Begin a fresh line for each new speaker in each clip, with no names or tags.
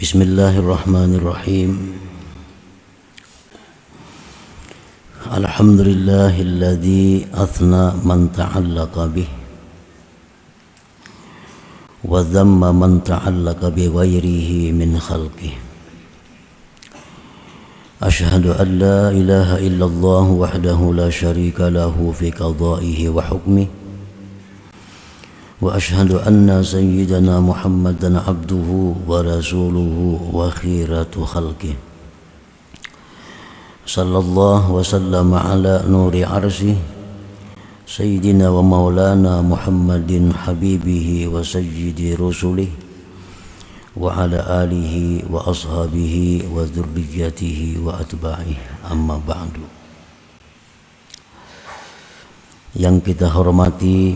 Bismillahirrahmanirrahim. Alhamdulillahilladzi athna man ta'allaqa bih wa dhamma man ta'allaqa bi ghairihi min khalqih. Ashhadu an la ilaha illallah wahdahu la syarika lahu fi qada'ihi wa hukmihi. Wa ashhadu anna sayyidana Muhammadan abduhu wa rasuluhu wa khiratu khalqih. Sallallahu wa sallama ala nuri arsyih sayyidina wa maulana Muhammadin habibihi wa sayyidi rusulih wa ala alihi wa ashabihi wa dzurriyyatihi wa atba'ihi, amma ba'du. Yang kita hormati,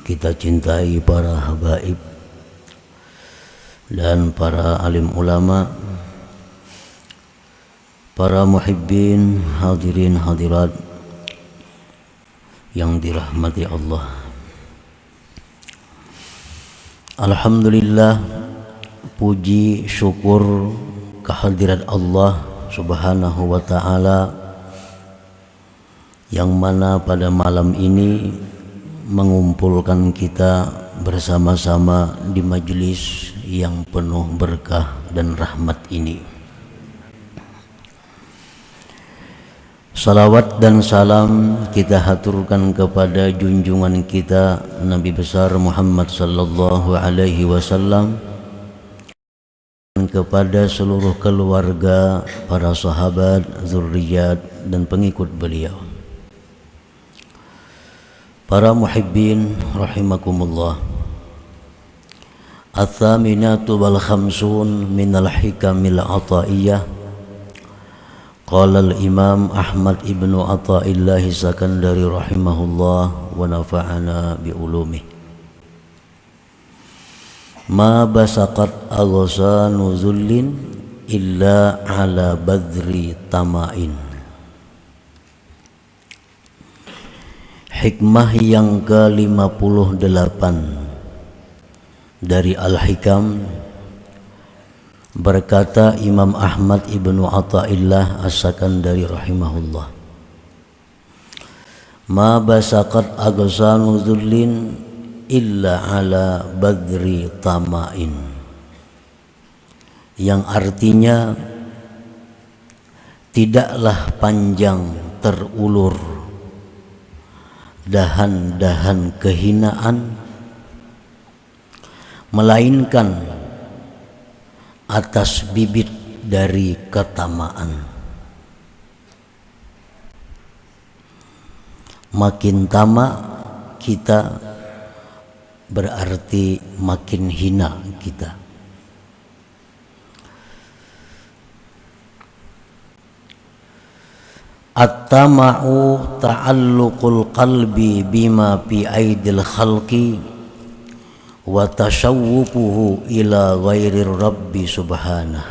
kita cintai para habaib dan para alim ulama, para muhibbin, hadirin hadirat yang dirahmati Allah. Alhamdulillah, puji syukur kehadirat Allah Subhanahu wa ta'ala, yang mana pada malam ini mengumpulkan kita bersama-sama di majelis yang penuh berkah dan rahmat ini. Salawat dan salam kita haturkan kepada junjungan kita Nabi besar Muhammad sallallahu alaihi wasallam, dan kepada seluruh keluarga, para sahabat, zurriyat dan pengikut beliau. Para muhibbin rahimakumullah, Ats-tsaminatu wal khamsun minal hikamil ataiyah. Qala al-Imam Ahmad ibnu Athaillah Sakandari rahimahullah wa nafa'ana bi ulumih. Ma basaqat aghsanu zullin illa ala badri tama'in. Hikmah yang ke-58 dari Al-Hikam, berkata Imam Ahmad ibnu Athaillah As-Sakandari rahimahullah, ma basaqat aghsanu dhullin illa ala badri tama'in, yang artinya tidaklah panjang terulur dahan-dahan kehinaan, melainkan atas bibit dari ketamaan. Makin tamak kita berarti makin hina kita. At-tama'u ta'alluqul qalbi bima fi aidil khalqi wa tashawwufuhu ila ghairir rabbi subhanah.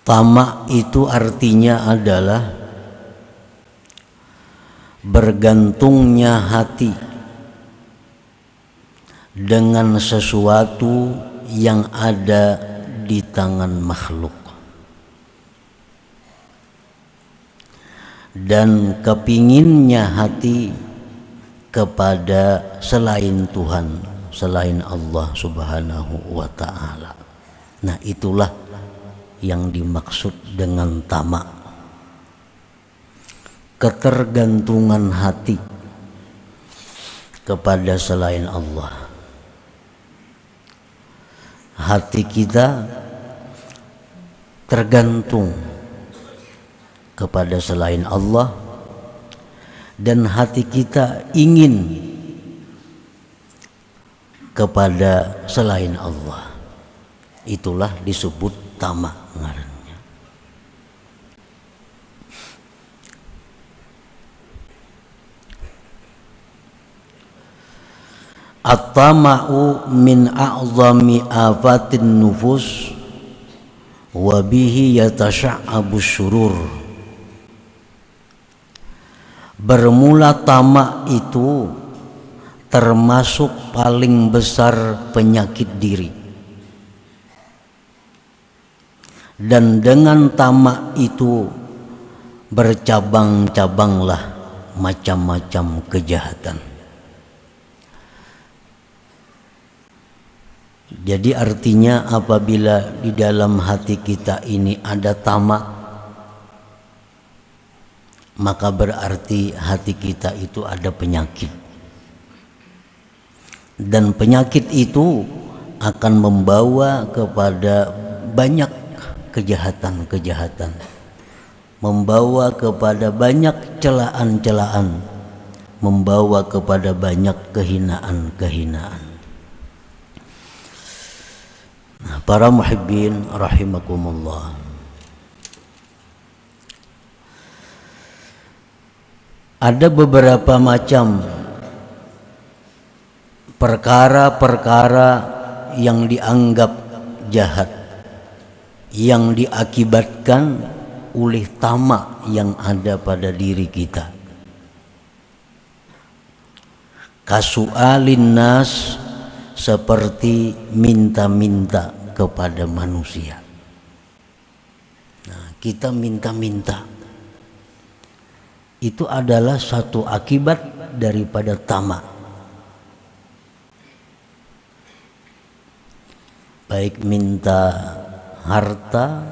Tamak itu artinya adalah bergantungnya hati dengan sesuatu yang ada di tangan makhluk, dan kepinginnya hati kepada selain Tuhan, selain Allah Subhanahu wa ta'ala. Nah, itulah yang dimaksud dengan tamak. Ketergantungan hati kepada selain Allah. Hati kita tergantung kepada selain Allah, dan hati kita ingin kepada selain Allah. Itulah disebut tamak ngarannya. At-tama'u min a'zami afatin nufus wa bihi yatasha'abu syurur. Bermula tamak itu termasuk paling besar penyakit diri. dan dengan tamak itu bercabang-cabanglah macam-macam kejahatan. Jadi artinya apabila di dalam hati kita ini ada tamak, maka berarti hati kita itu ada penyakit. Dan penyakit itu akan membawa kepada banyak kejahatan-kejahatan, membawa kepada banyak celaan-celaan, membawa kepada banyak kehinaan-kehinaan. Nah, para muhibbin rahimakumullah, ada beberapa macam perkara-perkara yang dianggap jahat, yang diakibatkan oleh tamak yang ada pada diri kita. Kasu'alin nas, seperti minta-minta kepada manusia. Nah, kita minta-minta itu adalah satu akibat daripada tamak. Baik minta harta,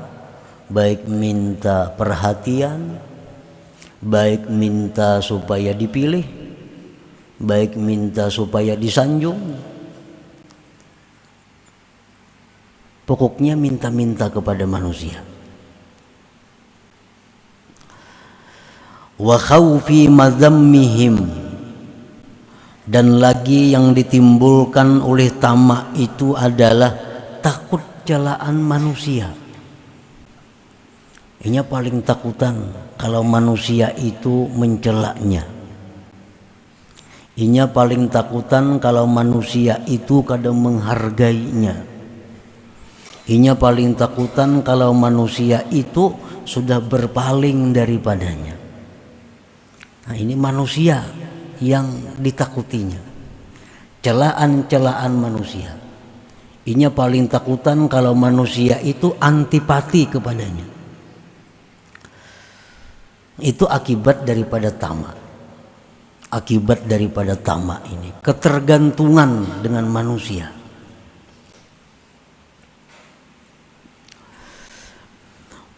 baik minta perhatian, baik minta supaya dipilih, baik minta supaya disanjung. Pokoknya minta-minta kepada manusia. Wa khawfi madzammihim, dan lagi yang ditimbulkan oleh tamak itu adalah takut celaan manusia. Ini paling takutan kalau manusia itu mencelaknya. Ini paling takutan kalau manusia itu kadang menghargainya. Ini paling takutan kalau manusia itu sudah berpaling daripadanya. Nah, ini manusia yang ditakutinya, celaan-celaan manusia. Ini paling takutan kalau manusia itu antipati kepadanya. Itu akibat daripada tamak. Akibat daripada tamak ini, ketergantungan dengan manusia.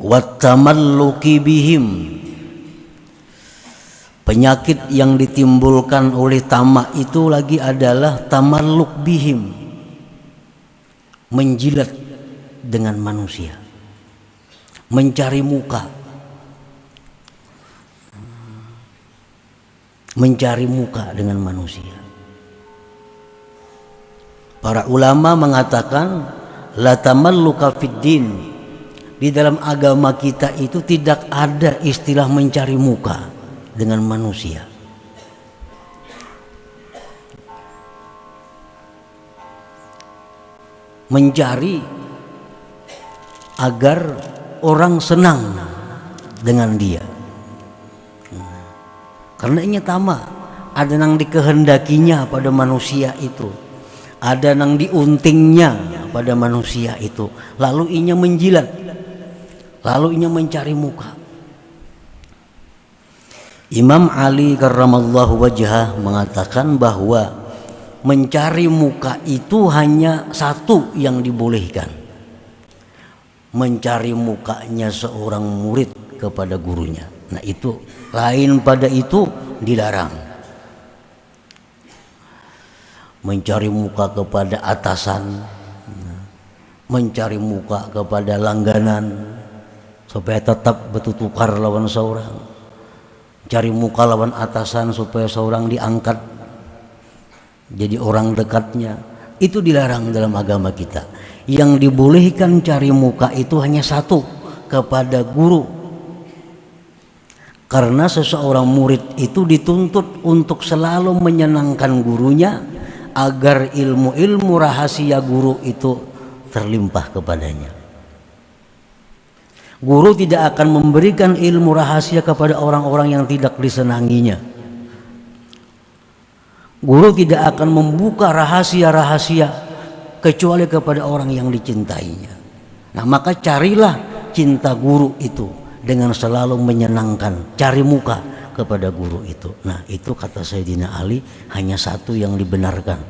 Wattamalluki bihim, penyakit yang ditimbulkan oleh tamak itu lagi adalah tamalluk bihim, menjilat dengan manusia, mencari muka, mencari muka dengan manusia. Para ulama mengatakan la tamalluka fid din, di dalam agama kita itu tidak ada istilah mencari muka dengan manusia. Mencari agar orang senang dengan dia. Karena ini tamak, ada yang dikehendakinya pada manusia itu, ada yang diuntingnya pada manusia itu, lalu inya menjilat, lalu inya mencari muka. Imam Ali karramallahu wajhah mengatakan bahwa mencari muka itu hanya satu yang dibolehkan, mencari mukanya seorang murid kepada gurunya. Nah itu, lain pada itu dilarang. Mencari muka kepada atasan, mencari muka kepada langganan supaya tetap bertukar lawan seorang, cari muka lawan atasan supaya seorang diangkat jadi orang dekatnya, itu dilarang dalam agama kita. Yang dibolehkan cari muka itu hanya satu, kepada guru. Karena seseorang murid itu dituntut untuk selalu menyenangkan gurunya agar ilmu-ilmu rahasia guru itu terlimpah kepadanya. Guru tidak akan memberikan ilmu rahasia kepada orang-orang yang tidak disenanginya. Guru tidak akan membuka rahasia-rahasia kecuali kepada orang yang dicintainya. Nah, maka carilah cinta guru itu dengan selalu menyenangkan, cari muka kepada guru itu. Nah, itu kata Sayyidina Ali hanya satu yang dibenarkan.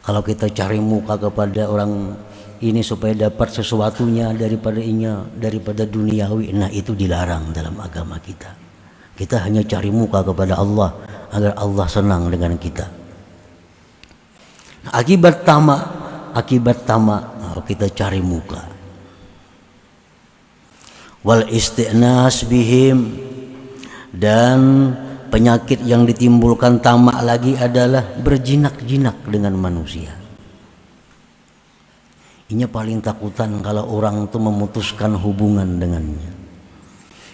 Kalau kita cari muka kepada orang ini supaya dapat sesuatunya daripada duniawi, nah itu dilarang dalam agama kita. Kita hanya cari muka kepada Allah agar Allah senang dengan kita. Nah, akibat tamak kita cari muka. Wal isti'nas bihim, dan penyakit yang ditimbulkan tamak lagi adalah berjinak-jinak dengan manusia. Ini paling takutan kalau orang itu memutuskan hubungan dengannya.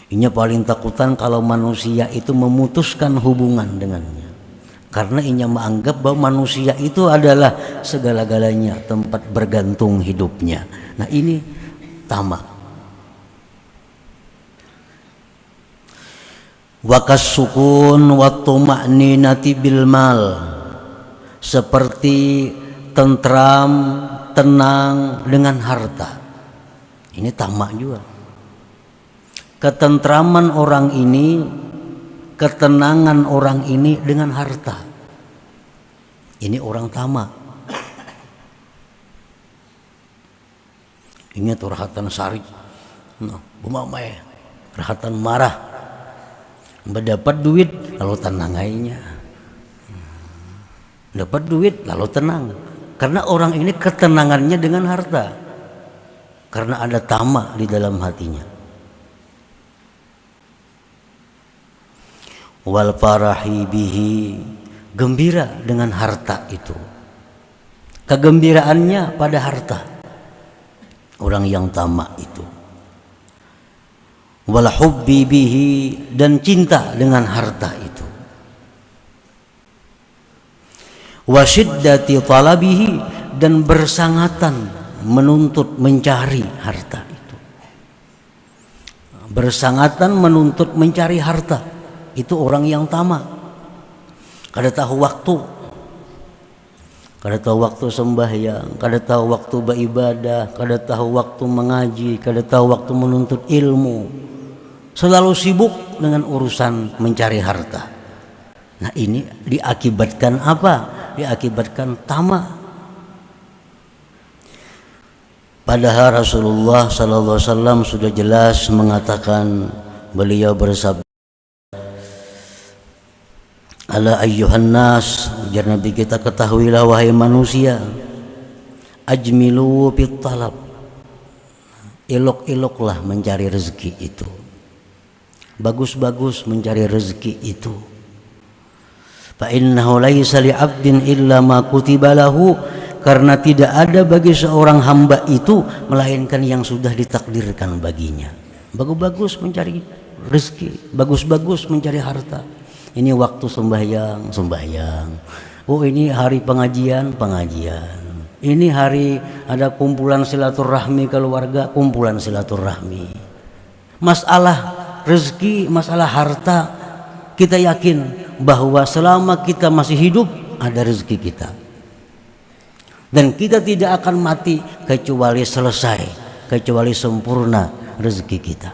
Ini paling takutan kalau manusia itu memutuskan hubungan dengannya. Karena inya menganggap bahwa manusia itu adalah segala-galanya, tempat bergantung hidupnya. Nah, ini tamak. Wakas sukun wa tuma'ninati bil mal, seperti tentram, tenang dengan harta. Ini tamak juga. Ketentraman orang ini, ketenangan orang ini dengan harta. Ini orang tamak. Ingat rahatan sari, bumamai, rahatan marah. Mendapat duit lalu tenang aja, dapat duit lalu tenang, karena orang ini ketenangannya dengan harta, karena ada tamak di dalam hatinya. Wal farahi bihi, gembira dengan harta itu, kegembiraannya pada harta orang yang tamak itu. Wal hubbi bihi, dan cinta dengan harta itu. Wa syiddati talabihi, dan bersangatan menuntut mencari harta itu. Bersangatan menuntut mencari harta itu orang yang tamak. Kada tahu waktu, kada tahu waktu sembahyang, kada tahu waktu beribadah, kada tahu waktu mengaji, kada tahu waktu menuntut ilmu. Selalu sibuk dengan urusan mencari harta. Nah, ini diakibatkan apa? Diakibatkan tamak. Padahal Rasulullah sallallahu alaihi wasallam sudah jelas mengatakan, beliau bersabda, ala ayyuhan nas, biar Nabi kita ketahuilah wahai manusia, ajmilu fit talab, elok-eloklah mencari rezeki itu. Bagus-bagus mencari rezeki itu. Fa innahu laisa li 'abdin illa ma kutiba lahu, karena tidak ada bagi seorang hamba itu melainkan yang sudah ditakdirkan baginya. Bagus-bagus mencari rezeki, bagus-bagus mencari harta. Ini waktu sembahyang. Oh, ini hari pengajian. Ini hari ada kumpulan silaturahmi keluarga, kumpulan silaturahmi. Masalah rezeki, masalah harta, kita yakin bahwa selama kita masih hidup ada rezeki kita, dan kita tidak akan mati kecuali selesai, kecuali sempurna rezeki kita.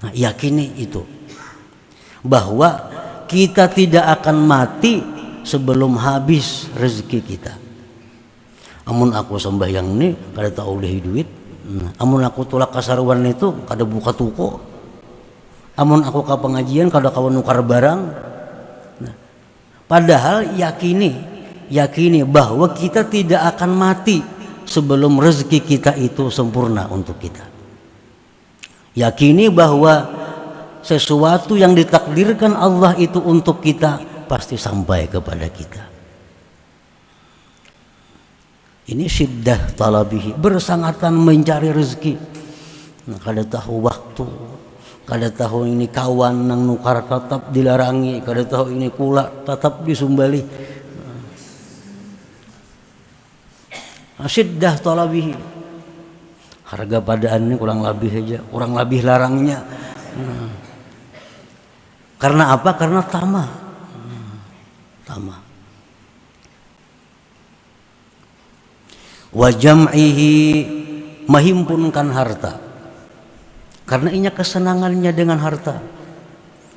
Nah, yakini itu, bahwa kita tidak akan mati sebelum habis rezeki kita. Amun aku sembahyang nih kada tahu oleh duit, amun aku tulak kasaruan itu kada buka toko, amun aku ke pengajian kada kawan nukar barang. Nah, padahal yakini bahwa kita tidak akan mati sebelum rezeki kita itu sempurna untuk kita. Yakini bahwa sesuatu yang ditakdirkan Allah itu untuk kita pasti sampai kepada kita. Ini syiddah talabihi, bersangatan mencari rezeki. Nah, kada tahu waktu, kada tahu ini kawan nang nukar tetap dilarangi, kada tahu ini kula tetap disumbali. Syiddah talabihi, harga padaannya kurang lebih aja, kurang lebih larangnya. Karena apa? Karena tamak. Wa jam'ihi, menghimpunkan harta. Karena ini kesenangannya dengan harta.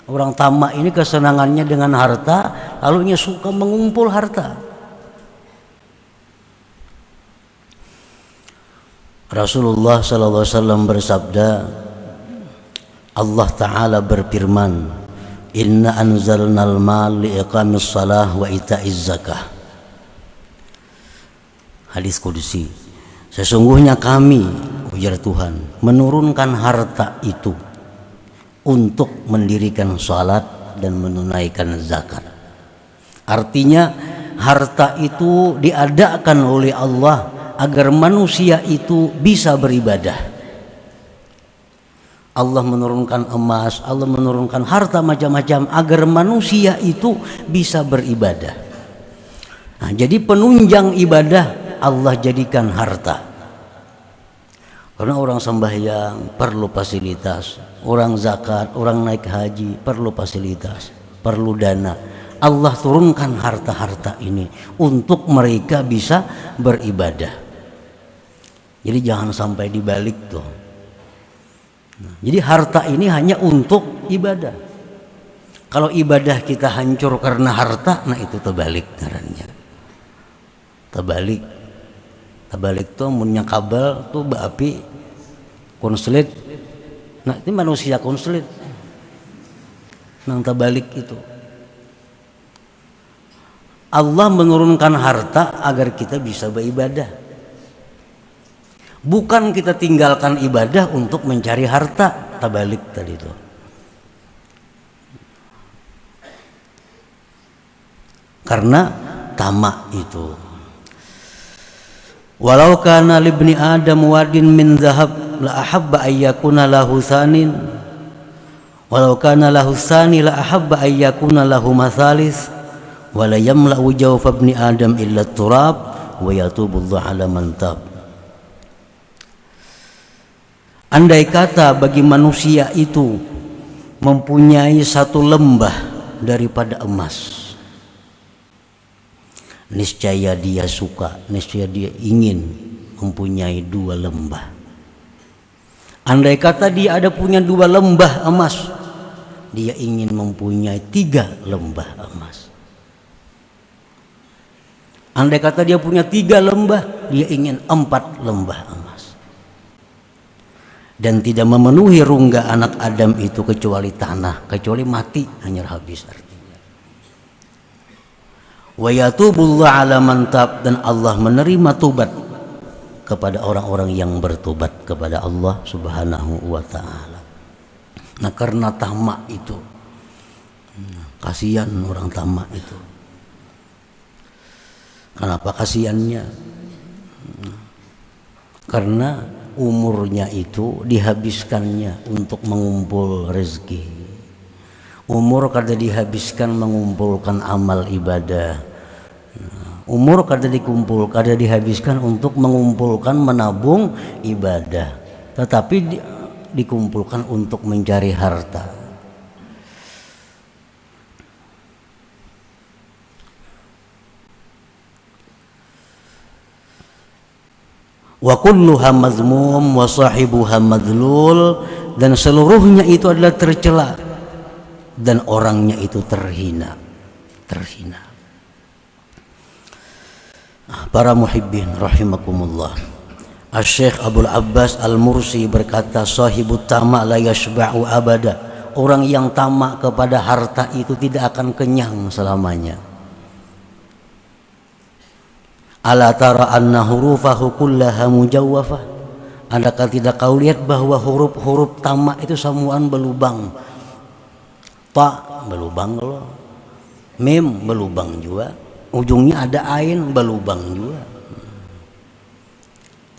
Orang tamak ini kesenangannya dengan harta, lalu ia suka mengumpul harta. Rasulullah SAW bersabda, Allah Ta'ala berfirman, Inna anzalnal mal liiqamis salah wa ita'iz zakah. Hadis qudsi. Sesungguhnya kami, ujar Tuhan, menurunkan harta itu untuk mendirikan salat dan menunaikan zakat. Artinya harta itu diadakan oleh Allah agar manusia itu bisa beribadah. Allah menurunkan emas, Allah menurunkan harta macam-macam agar manusia itu bisa beribadah. Nah, jadi penunjang ibadah Allah jadikan harta. Karena orang sembahyang perlu fasilitas, orang zakat, orang naik haji perlu fasilitas, perlu dana. Allah turunkan harta-harta ini untuk mereka bisa beribadah. Jadi jangan sampai dibalik tuh. Nah, jadi harta ini hanya untuk ibadah. Kalau ibadah kita hancur karena harta, nah itu terbalik ngarannya. Terbalik. Terbalik tuh munnya kabel tuh baapi konslet. Nah, ini manusia konslet. Nang terbalik itu. Allah menurunkan harta agar kita bisa beribadah. Bukan kita tinggalkan ibadah untuk mencari harta. Terbalik tadi itu. Karena tamak itu. Walau kana libni Adam wadin min zahab la ahabba ayyakuna lahu sanin. Walau kana lahu sani la ahabba ayyakuna lahu masalis. Wala yamla'u jawfa ibni Adam illa turab wa yatubullahu ala man tab. Andai kata bagi manusia itu mempunyai satu lembah daripada emas, niscaya dia suka, niscaya dia ingin mempunyai 2 lembah. Andai kata dia ada punya 2 lembah emas, dia ingin mempunyai 3 lembah emas. Andai kata dia punya 3 lembah, dia ingin 4 lembah emas. Dan tidak memenuhi rungga anak Adam itu kecuali tanah, kecuali mati, hanya habis artinya. Wa yatubullahu ala man tab, dan Allah menerima tobat kepada orang-orang yang bertobat kepada Allah Subhanahu wa taala. Nah, karena tamak itu, kasihan orang tamak itu. Kenapa kasihannya? Karena umurnya itu dihabiskannya untuk mengumpul rezeki. Umur kada dihabiskan mengumpulkan amal ibadah. Umur kada dihabiskan untuk mengumpulkan menabung ibadah, tetapi dikumpulkan untuk mencari harta. Wa kulluha mazmum wa sahibuha madlul, dan seluruhnya itu adalah tercela dan orangnya itu terhina. Para muhibbin rahimakumullah, Asy-Syaikh Abdul Abbas Al-Mursi berkata, sahibut tamak la yashba'u abada. Orang yang tamak kepada harta itu tidak akan kenyang selamanya. Ala tara anna hurufahu kullaha mujawwafah. Adakah tidak kau lihat bahwa huruf-huruf tamak itu semuaan berlubang? Ta berlubang loh. Mim berlubang juga. Ujungnya ada ain berlubang juga.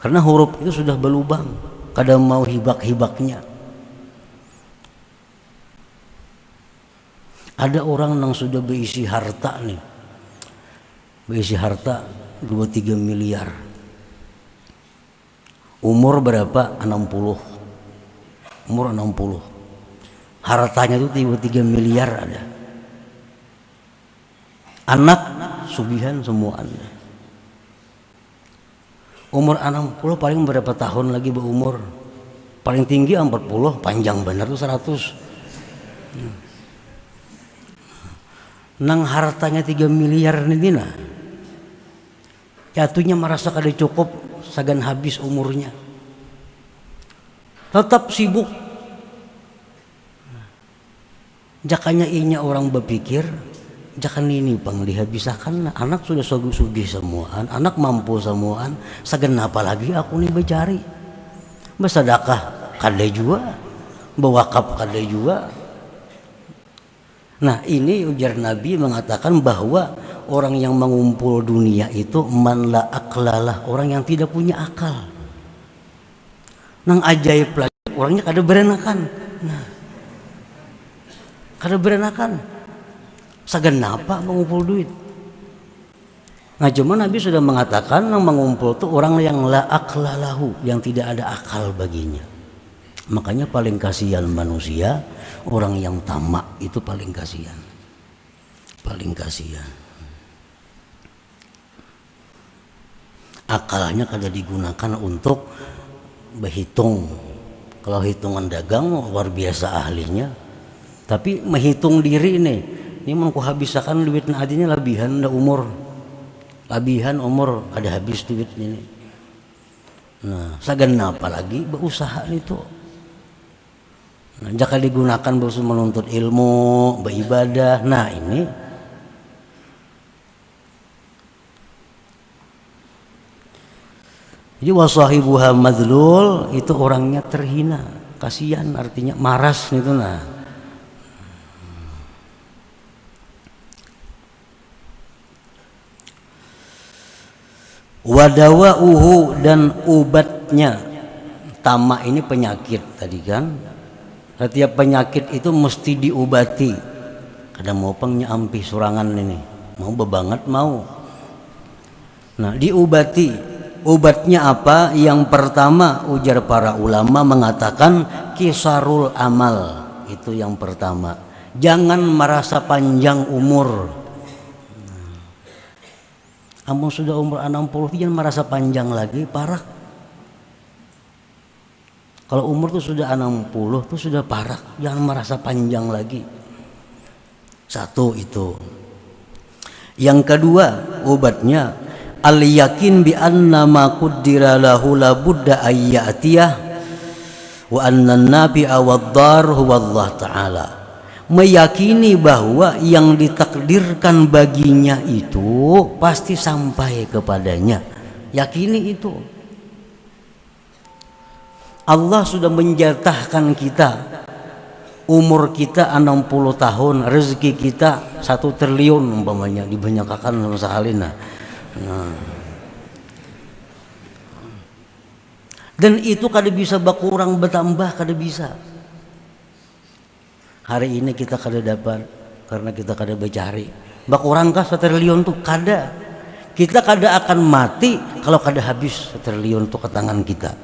Karena huruf itu sudah berlubang. Kadang mau hibak-hibaknya. Ada orang yang sudah berisi harta nih. Berisi harta 2-3 miliar. Umur berapa? 60. Umur 60. Hartanya itu 3 miliar ada. Anak sugihan semua Anda. Umur 60 paling berapa tahun lagi berumur? Paling tinggi 40, panjang bener tuh 100. Nang hartanya 3 miliar ini nah. Jatuhnya merasa kada cukup, sagan habis umurnya. Tetap sibuk. Jakanya inya orang berpikir, jakan ini pang dihabiskan anak sudah sugih semuaan, anak mampu semuaan, sagan apa lagi aku nih bercari. Bersedekah kada juga, berwakaf kada juga. Nah ini ujar Nabi mengatakan bahwa orang yang mengumpul dunia itu man la aklalah, orang yang tidak punya akal. Nang ajaib lagi orangnya kada berenakan. Nah, kada berenakan. Sagan apa mengumpul duit? Nah cuma Nabi sudah mengatakan yang mengumpul itu orang yang la aklalahu, yang tidak ada akal baginya. Makanya paling kasihan manusia orang yang tamak, itu paling kasihan. Paling kasihan. Akalnya kada digunakan untuk berhitung. Kalau hitungan dagang luar biasa ahlinya. Tapi menghitung diri ini mau habiskan duit adinya labihan dah umur. Labihan umur ada habis duit ini. Nah, sagan apa lagi berusaha itu. Nah, jika digunakan berusaha menuntut ilmu, beribadah. Nah, ini jadi wasahibuha madlul itu orangnya terhina, kasihan artinya maras itu nah. Wadawauhu dan obatnya, tamak ini penyakit tadi kan. Setiap penyakit itu mesti diobati. Kadang mau pengnya ampi surangan ini, mau bebanget mau. Nah diobati. Obatnya apa? Yang pertama ujar para ulama mengatakan kisarul amal. Itu yang pertama. Jangan merasa panjang umur. Amun sudah umur 60 jangan merasa panjang lagi, parah. Kalau umur tuh sudah 60 tuh sudah parah, jangan merasa panjang lagi. Satu itu. Yang kedua obatnya al yakin bi anna ma qaddara lahu la budda ayyatiyah wa anna an-nabi'a wad-dar huwa Allah taala. Meyakini bahwa yang ditakdirkan baginya itu pasti sampai kepadanya. Yakini itu. Allah sudah menjatahkan kita umur kita 60 tahun, rezeki kita 1 triliun umpamanya dibanyakakan sahalina. Nah. Dan itu kada bisa berkurang bertambah, kada bisa. Hari ini kita kada dapat karena kita kada bercari. Berkurangkah 1 triliun tuh kada. Kita kada akan mati kalau kada habis 1 triliun tuh ke tangan kita.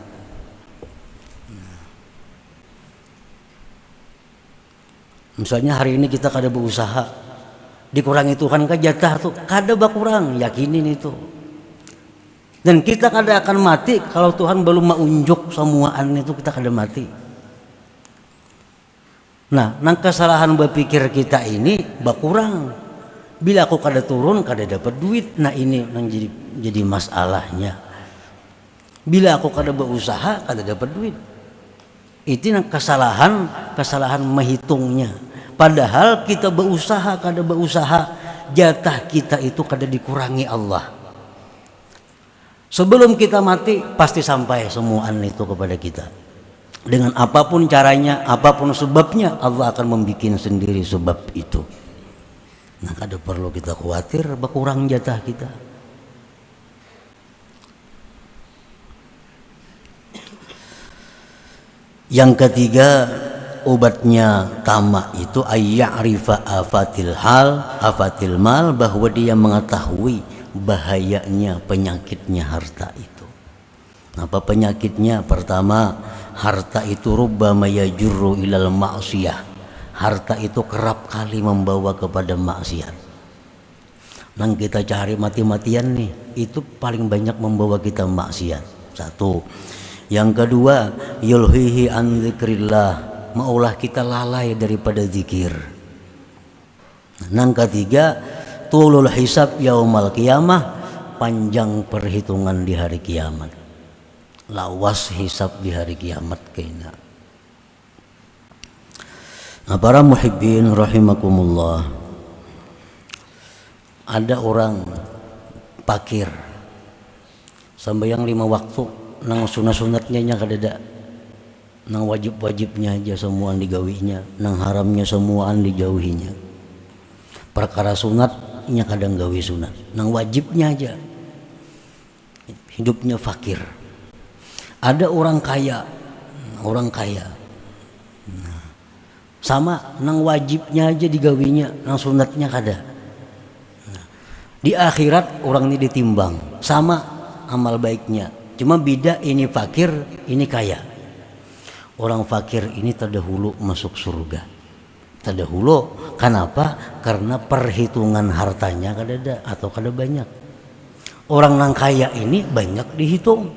Misalnya hari ini kita kada berusaha, dikurangi Tuhan ke jatah tuh kada berkurang, yakinin itu. Dan kita kada akan mati kalau Tuhan belum menunjuk semuaan itu, kita kada mati. Nah, nang kesalahan berpikir kita ini berkurang. Bila aku kada turun, kada dapat duit. Nah, ini nang jadi masalahnya. Bila aku kada berusaha, kada dapat duit. Itu nang kesalahan menghitungnya. Padahal kita berusaha, kada berusaha, jatah kita itu kada dikurangi Allah. Sebelum kita mati pasti sampai semuaan itu kepada kita. Dengan apapun caranya, apapun sebabnya, Allah akan membuat sendiri sebab itu. Nah, kada perlu kita khawatir berkurang jatah kita. Yang ketiga, obatnya tamak itu ayya'rifa afatil mal, bahwa dia mengetahui bahayanya penyakitnya harta itu. Apa penyakitnya? Pertama, harta itu rubbama yajurru ilal ma'siyah. Harta itu kerap kali membawa kepada maksiat. Nang kita cari mati-matian nih, itu paling banyak membawa kita maksiat. Satu. Yang kedua, yulhihi an dzikrillah, maulah kita lalai daripada zikir. Nang ketiga, tulul hisab yaumal qiyamah, panjang perhitungan di hari kiamat. Lawas hisab di hari kiamat kaina. Nah, para muhibbin rahimakumullah, ada orang pakir sambayang 5 waktu, nang sunat-sunatnya nya kadada, nang wajib-wajibnya aja semuaan digawinya, nang haramnya semuaan dijauhinya. Perkara sunatnya kadang gawi sunat, nang wajibnya aja hidupnya fakir. Ada orang kaya sama nang wajibnya aja digawinya, nang sunatnya kada. Di akhirat orang ini ditimbang sama amal baiknya, cuma beda ini fakir, ini kaya. Orang fakir ini terdahulu masuk surga. Terdahulu, kenapa? Karena perhitungan hartanya kada atau kada banyak. Orang nang kaya ini banyak dihitung.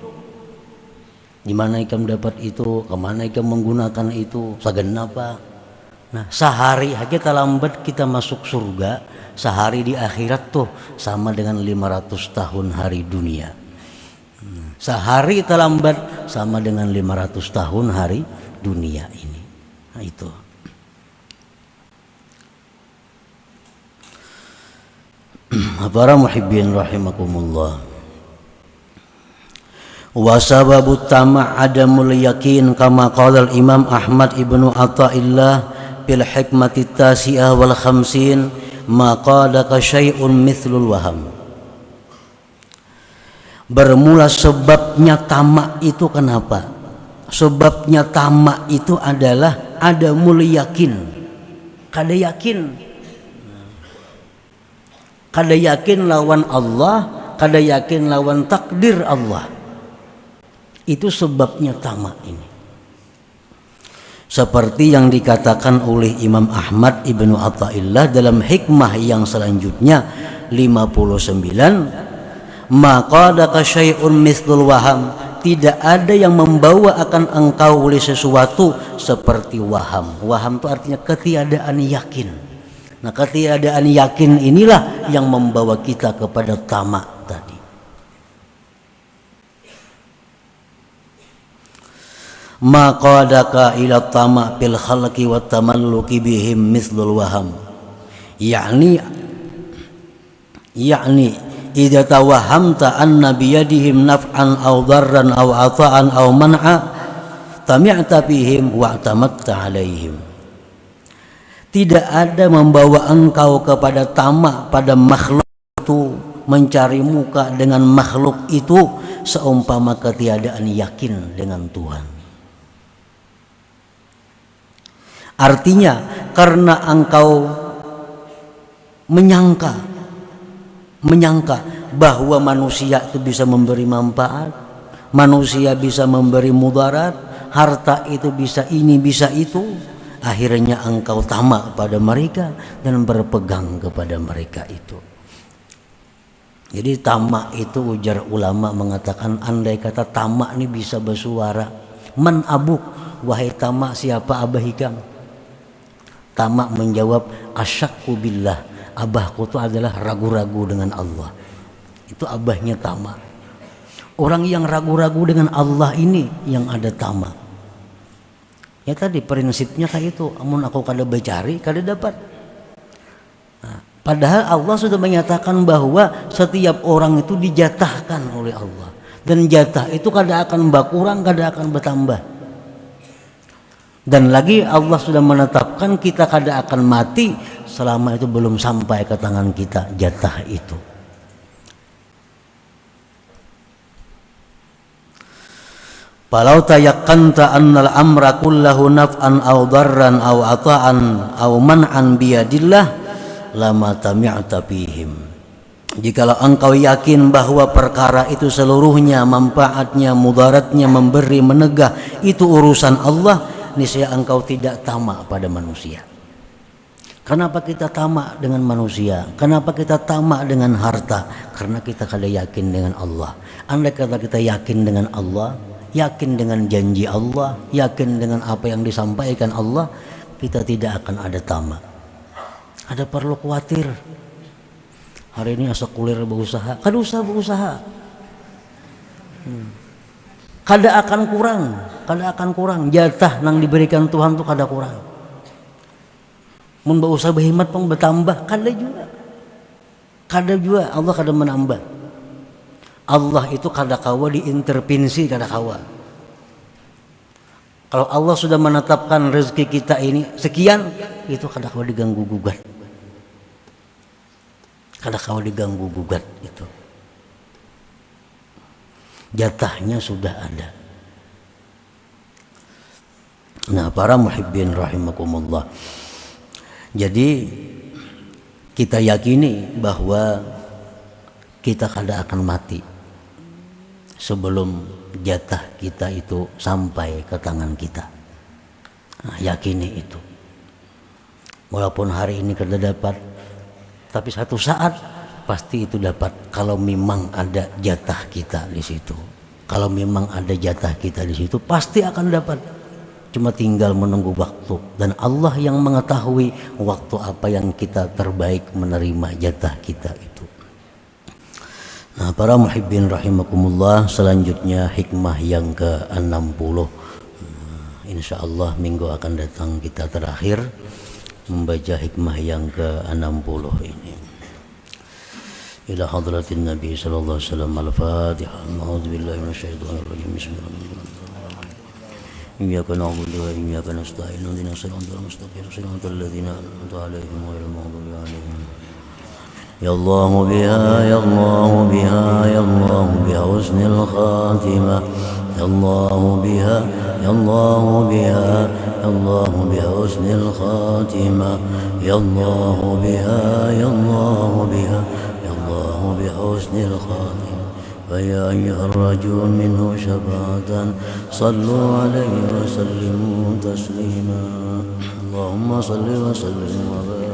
Di mana ikam dapat itu, kemana ikam menggunakan itu, segenapa. Nah, sehari aja terlambat kita masuk surga, sehari di akhirat tuh sama dengan 500 tahun hari dunia. Sehari terlambat sama dengan 500 tahun hari dunia ini. Nah, itu. Para muhibbin rahimakumullah. Wa sababu tama' adamul yakin kama qala al-Imam Ahmad ibnu Athaillah bil hikmati tasi'ah wal khamsin ma qadaka syai'un mithlul waham. Bermula sebabnya tamak itu kenapa? Sebabnya tamak itu adalah adamul yakin. Kada yakin lawan Allah, kada yakin lawan takdir Allah. Itu sebabnya tamak ini. Seperti yang dikatakan oleh Imam Ahmad ibnu Athaillah dalam hikmah yang selanjutnya 59, maqadaka syai'un mithlul waham, tidak ada yang membawa akan engkau oleh sesuatu seperti waham. Waham itu artinya ketiadaan yakin. Nah, ketiadaan yakin inilah yang membawa kita kepada tamak tadi. Maqadaka ila tama' fil khalqi wa tamalluki bihim mithlul waham. Yani idza tawahhamta anna biyadihim naf'an aw darran aw ata'an aw man'a tami'ta bihim wa tamatta 'alaihim. Tidak ada membawa engkau kepada tamak pada makhluk itu, mencari muka dengan makhluk itu seumpama ketiadaan yakin dengan Tuhan. Artinya karena engkau menyangka bahwa manusia itu bisa memberi manfaat, manusia bisa memberi mudarat, harta itu bisa ini bisa itu, akhirnya engkau tamak pada mereka dan berpegang kepada mereka itu. Jadi tamak itu, ujar ulama mengatakan, andai kata tamak ini bisa bersuara, man abuk, wahai tamak siapa abah ikam? Tamak menjawab, asyakku billah, abahku itu adalah ragu-ragu dengan Allah. Itu abahnya tamak. Orang yang ragu-ragu dengan Allah ini yang ada tamak. Ya tadi prinsipnya kayak itu, amun aku kada becari kada dapat. Nah, padahal Allah sudah menyatakan bahwa setiap orang itu dijatahkan oleh Allah, dan jatah itu kada akan berkurang, kada akan bertambah. Dan lagi Allah sudah menetapkan kita kada akan mati selama itu belum sampai ke tangan kita jatah itu. Falau tayaqqanta annal amra kullahu naf'an aw darran aw ata'an aw man'an biyadillah lama tami'ta fihim. Jikalau engkau yakin bahwa perkara itu seluruhnya manfaatnya, mudaratnya, memberi, menegah itu urusan Allah, niscaya engkau tidak tamak pada manusia. Kenapa kita tamak dengan manusia? Kenapa kita tamak dengan harta? Karena kita kada yakin dengan Allah. Andai kata kita yakin dengan Allah, yakin dengan janji Allah, yakin dengan apa yang disampaikan Allah, kita tidak akan ada tamak. Ada perlu khawatir. Hari ini asa kulir berusaha, kada usah berusaha. Kada akan kurang. Jatah nang diberikan Tuhan tuh kada kurang. Mun berusaha berhemat pun bertambah, kada juga Allah kada menambah. Allah itu kada kawa diintervensi, kada kawa. Kalau Allah sudah menetapkan rezeki kita ini sekian, itu kada kawa diganggu gugat. Kada kawa diganggu gugat itu. Jatahnya sudah ada. Nah, para muhibbin rahimakumullah. Jadi kita yakini bahwa kita kada akan mati sebelum jatah kita itu sampai ke tangan kita. Nah, yakini itu. Walaupun hari ini kada dapat, tapi satu saat pasti itu dapat kalau memang ada jatah kita di situ. Kalau memang ada jatah kita di situ pasti akan dapat. Cuma tinggal menunggu waktu, dan Allah yang mengetahui waktu apa yang kita terbaik menerima jatah kita itu. Nah, para muhibbin rahimakumullah, selanjutnya hikmah yang ke-60. Insyaallah minggu akan datang kita terakhir membaca hikmah yang ke-60 ini. Ila hadratin Nabi sallallahu alaihi wasallam. Al-Fatihah. A'udzubillahi minasyaitonir rajim. Bismillahirrahmanirrahim. Iyyaka na'budu wa iyyaka nasta'in. Ihdinas siratal mustaqim. Siratal ladzina an'amta 'alaihim ghairil maghdubi 'alaihim. Ya Allah biha, ya Allah biha, ya Allah biha husnul khatimah. Ya Allah biha, ya Allah biha, ya Allah biha husnul khatimah. Ya Allah biha, ya Allah biha, ya Allah biha husnul khatimah. فيا أيها الرجل منه شفاعة صلوا عليه وسلموا تسليما اللهم صل وسلم وبارك